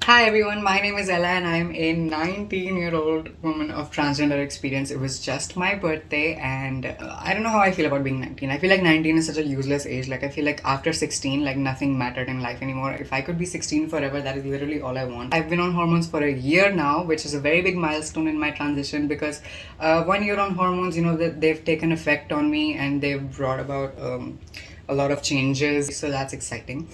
Hi everyone, my name is Ella and I'm a 19-year-old woman of transgender experience. It was just my birthday and I don't know how I feel about being 19. I feel like 19 is such a useless age. Like I feel like after 16, like nothing mattered in life anymore. If I could be 16 forever, that is literally all I want. I've been on hormones for a year now, which is a very big milestone in my transition because 1 year on hormones, that they've taken effect on me and they've brought about a lot of changes, so that's exciting.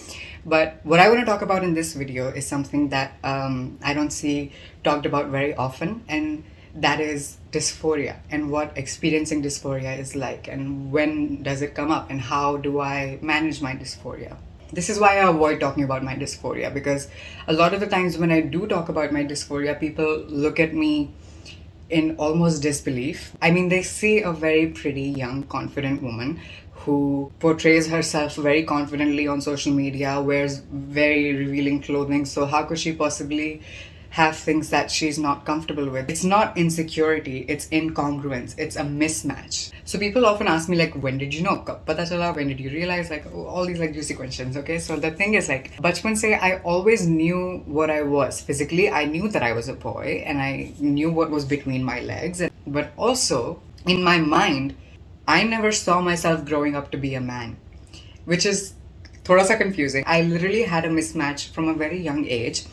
But what I want to talk about in this video is something that I don't see talked about very often, and that is dysphoria and what experiencing dysphoria is like, and when does it come up, and how do I manage my dysphoria. This is why I avoid talking about my dysphoria, because a lot of the times when I do talk about my dysphoria, people look at me in almost disbelief. I mean, they see a very pretty, young, confident woman who portrays herself very confidently on social media, wears very revealing clothing. So, how could she possibly have things that she's not comfortable with? It's not insecurity, it's incongruence, it's a mismatch. So, people often ask me, like, when did you know? Kab pata chala? When did you realize? Like, all these like juicy questions, okay? So, the thing is, like, bachpan se, I always knew what I was. Physically, I knew that I was a boy and I knew what was between my legs. But also, in my mind, I never saw myself growing up to be a man, which is thoda sa confusing. I literally had a mismatch from a very young age,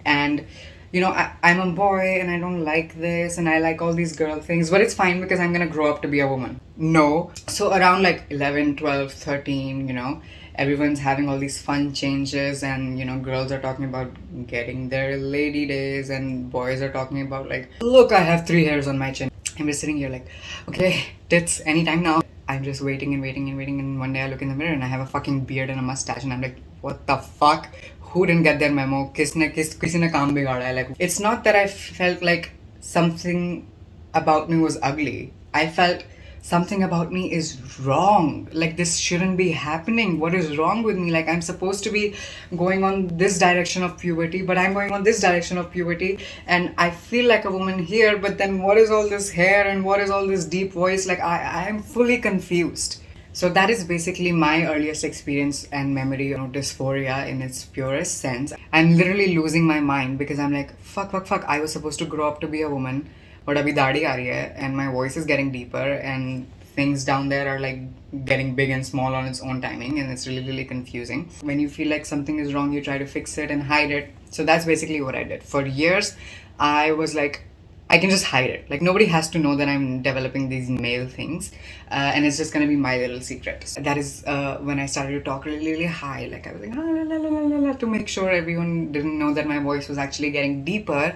and I'm a boy and I don't like this and I like all these girl things, but it's fine because I'm gonna grow up to be a woman. No. So around like 11, 12, 13, everyone's having all these fun changes, and girls are talking about getting their lady days, and boys are talking about, like, look, I have 3 hairs on my chin. I'm just sitting here like, okay, tits anytime now. I'm just waiting and waiting and waiting, and one day I look in the mirror and I have a fucking beard and a mustache, and I'm like, what the fuck? Who didn't get their memo? किसी ने काम बिगाड़ा है? Like, it's not that I felt like something about me was ugly. I felt something about me is wrong. Like, this shouldn't be happening. What is wrong with me? Like, I'm supposed to be going on this direction of puberty, but I'm going on this direction of puberty, and I feel like a woman here, but then what is all this hair and what is all this deep voice? Like, I am fully confused. So that is basically my earliest experience and memory of dysphoria in its purest sense. I'm literally losing my mind because I'm like, fuck, fuck, fuck. I was supposed to grow up to be a woman, but abhi daadi aa rahi hai, and my voice is getting deeper, and things down there are like getting big and small on its own timing, and it's really, really confusing. When you feel like something is wrong, you try to fix it and hide it. So that's basically what I did. For years, I was like, I can just hide it. Like, nobody has to know that I'm developing these male things, and it's just gonna be my little secret. So that is when I started to talk really, really high. Like, I was like, ah, la, la, la, la, la, la, to make sure everyone didn't know that my voice was actually getting deeper,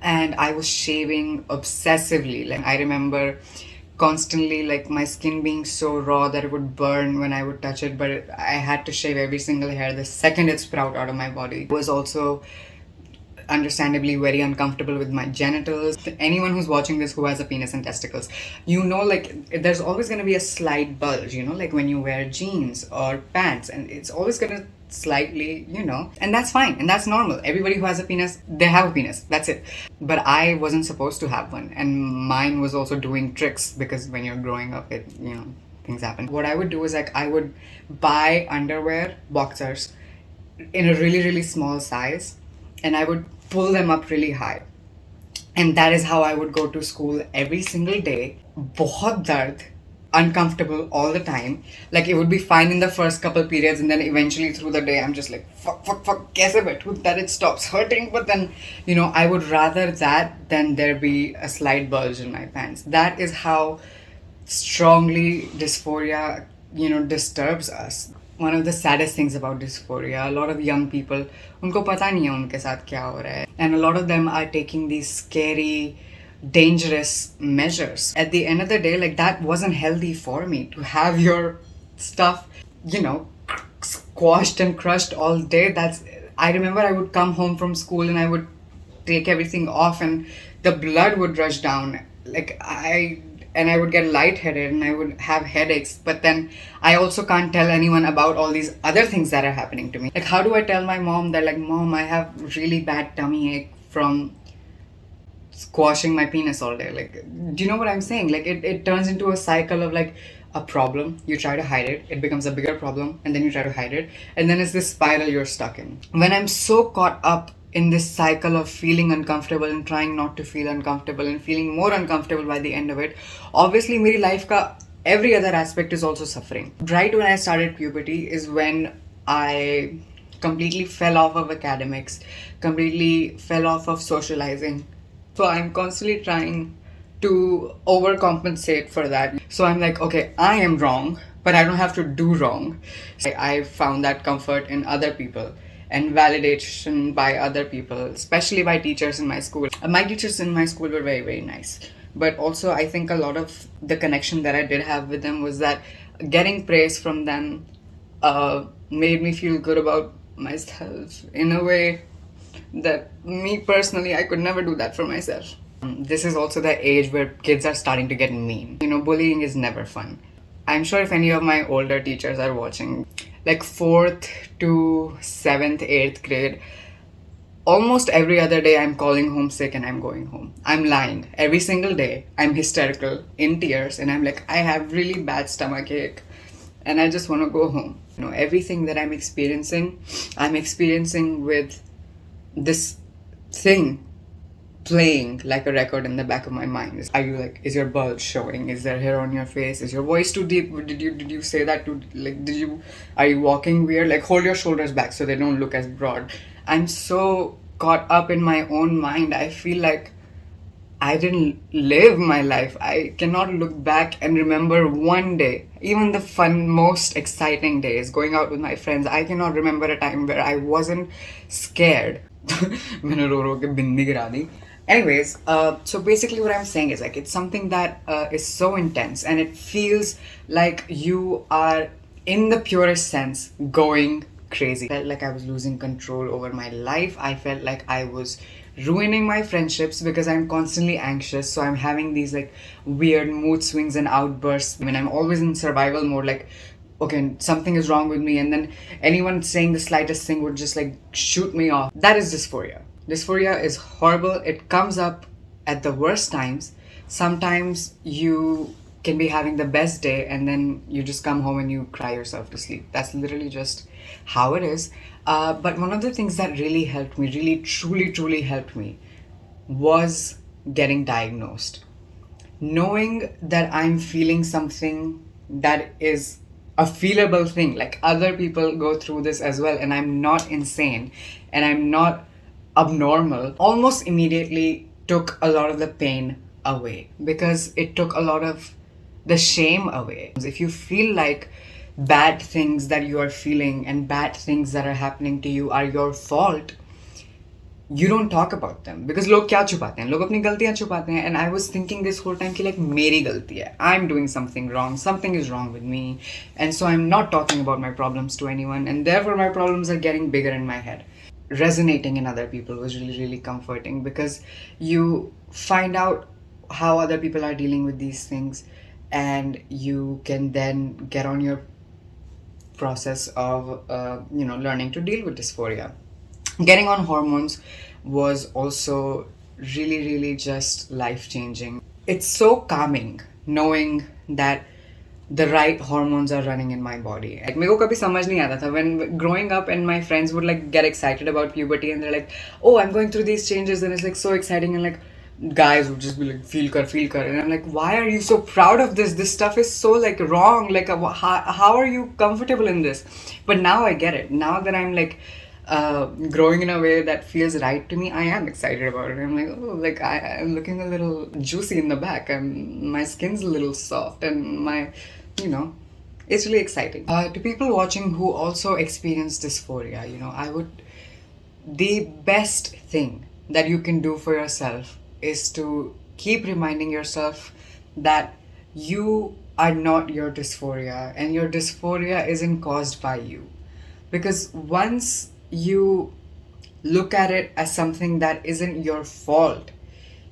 and I was shaving obsessively. Like, I remember constantly, like, my skin being so raw that it would burn when I would touch it, but I had to shave every single hair the second it sprout out of my body. It was also understandably very uncomfortable with my genitals. Anyone who's watching this who has a penis and testicles, like, there's always going to be a slight bulge, like when you wear jeans or pants, and it's always going to slightly, and that's fine and that's normal. Everybody who has a penis, they have a penis, that's it. But I wasn't supposed to have one, and mine was also doing tricks, because when you're growing up, things happen. What I would do is, like, I would buy underwear, boxers, in a really, really small size, and I would pull them up really high. And that is how I would go to school every single day. Bahut dard, uncomfortable all the time. Like, it would be fine in the first couple periods, and then eventually through the day, I'm just like, fuck, fuck, fuck, kaise baithu, that it stops hurting. But then, I would rather that than there be a slight bulge in my pants. That is how strongly dysphoria, disturbs us. One of the saddest things about dysphoria, a lot of young people, उनको पता नहीं है उनके साथ क्या हो रहा है, and a lot of them are taking these scary, dangerous measures. At the end of the day, like, that wasn't healthy for me to have your stuff, squashed and crushed all day. I remember I would come home from school and I would take everything off, and the blood would rush down. Like, I would get lightheaded and I would have headaches. But then I also can't tell anyone about all these other things that are happening to me. Like, how do I tell my mom that, like, Mom, I have really bad tummy ache from squashing my penis all day? Like, do you know what I'm saying? Like, it turns into a cycle of, like, a problem, you try to hide it, it becomes a bigger problem, and then you try to hide it, and then it's this spiral you're stuck in. When I'm so caught up in this cycle of feeling uncomfortable and trying not to feel uncomfortable and feeling more uncomfortable by the end of it. Obviously, my life ka every other aspect is also suffering. Right when I started puberty is when I completely fell off of academics, completely fell off of socializing. So I'm constantly trying to overcompensate for that. So I'm like, okay, I am wrong, but I don't have to do wrong. I found that comfort in other people and validation by other people, especially by teachers in my school. My teachers in my school were very, very nice. But also, I think a lot of the connection that I did have with them was that getting praise from them made me feel good about myself in a way that me personally, I could never do that for myself. This is also the age where kids are starting to get mean. Bullying is never fun. I'm sure if any of my older teachers are watching, like 4th to 7th, 8th grade, almost every other day I'm calling home sick and I'm going home. I'm lying. Every single day I'm hysterical, in tears, and I'm like, I have really bad stomach ache and I just want to go home. Everything that I'm experiencing with this thing playing like a record in the back of my mind. Are you like, is your bulge showing? Is there hair on your face? Is your voice too deep? Did you say that too, like, are you walking weird? Like, hold your shoulders back so they don't look as broad. I'm so caught up in my own mind. I feel like I didn't live my life. I cannot look back and remember one day, even the fun, most exciting days, going out with my friends. I cannot remember a time where I wasn't scared. मैंने रो रो के बिंदी गिरा दी. Anyways, so basically what I'm saying is like it's something that is so intense and it feels like you are, in the purest sense, going crazy. I felt like I was losing control over my life. I felt like I was ruining my friendships because I'm constantly anxious. So I'm having these like weird mood swings and outbursts. I mean, I'm always in survival mode, like, okay, something is wrong with me, and then anyone saying the slightest thing would just like shoot me off. That is dysphoria. Dysphoria is horrible. It comes up at the worst times. Sometimes you can be having the best day and then you just come home and you cry yourself to sleep. That's literally just how it is. But one of the things that really helped me, really truly helped me, was getting diagnosed. Knowing that I'm feeling something that is a feelable thing, like other people go through this as well, and I'm not insane and I'm not abnormal, almost immediately took a lot of the pain away, because it took a lot of the shame away. If you feel like bad things that you are feeling and bad things that are happening to you are your fault, you don't talk about them, because लोग क्या छुपाते हैं, लोग अपनी गलतियां छुपाते हैं. And I was thinking this whole time कि like मेरी गलती है, I'm doing something wrong, something is wrong with me, and so I'm not talking about my problems to anyone, and therefore my problems are getting bigger in my head. Resonating in other people was really comforting, because you find out how other people are dealing with these things and you can then get on your process of learning to deal with dysphoria. Getting on hormones was also really just life changing. It's so calming knowing that the right hormones are running in my body. Like, मेरे को कभी समझ नहीं आता था when growing up and my friends would like get excited about puberty and they're like, oh, I'm going through these changes and it's like so exciting, and like guys would just be like, feel kar, and I'm like, why are you so proud of this? This stuff is so like wrong. Like, how are you comfortable in this? But now I get it. Now that I'm like growing in a way that feels right to me, I am excited about it. I'm like, oh, like I'm looking a little juicy in the back. My skin's a little soft, and it's really exciting. To people watching who also experience dysphoria, the best thing that you can do for yourself is to keep reminding yourself that you are not your dysphoria, and your dysphoria isn't caused by you. Because once you look at it as something that isn't your fault,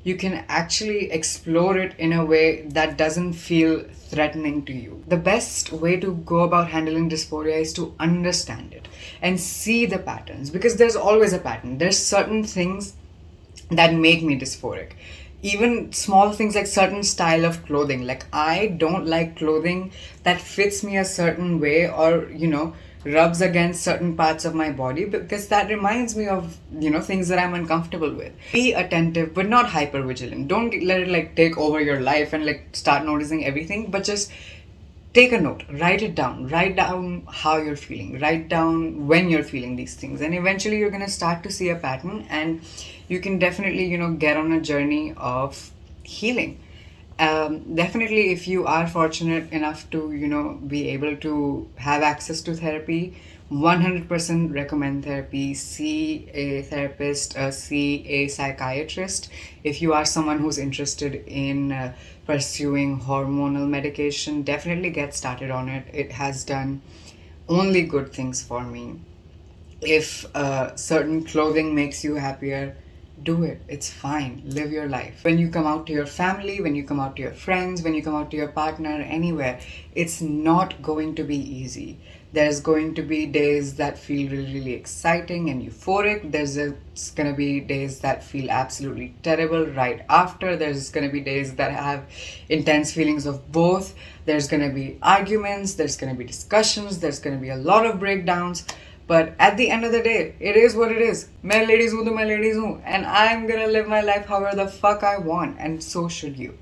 you can actually explore it in a way that doesn't feel threatening to you. The best way to go about handling dysphoria is to understand it and see the patterns, because there's always a pattern. There's certain things that make me dysphoric. Even small things like certain style of clothing. Like, I don't like clothing that fits me a certain way, or rubs against certain parts of my body, because that reminds me of, things that I'm uncomfortable with. Be attentive, but not hyper vigilant. Don't let it like take over your life and like start noticing everything, but just take a note, write down how you're feeling, write down when you're feeling these things, and eventually you're going to start to see a pattern, and you can definitely, get on a journey of healing. Definitely, if you are fortunate enough to, be able to have access to therapy, 100% recommend therapy. See a therapist, see a psychiatrist. If you are someone who's interested in pursuing hormonal medication, definitely get started on it. It has done only good things for me. If certain clothing makes you happier, do it. It's fine. Live your life. When you come out to your family, when you come out to your friends, when you come out to your partner, anywhere, it's not going to be easy. There's going to be days that feel really, really exciting and euphoric. It's going to be days that feel absolutely terrible right after. There's going to be days that have intense feelings of both. There's going to be arguments. There's going to be discussions. There's going to be a lot of breakdowns. But at the end of the day, it is what it is. मैं ladies हूँ तो मैं ladies हूँ, and I'm gonna live my life however the fuck I want, and so should you.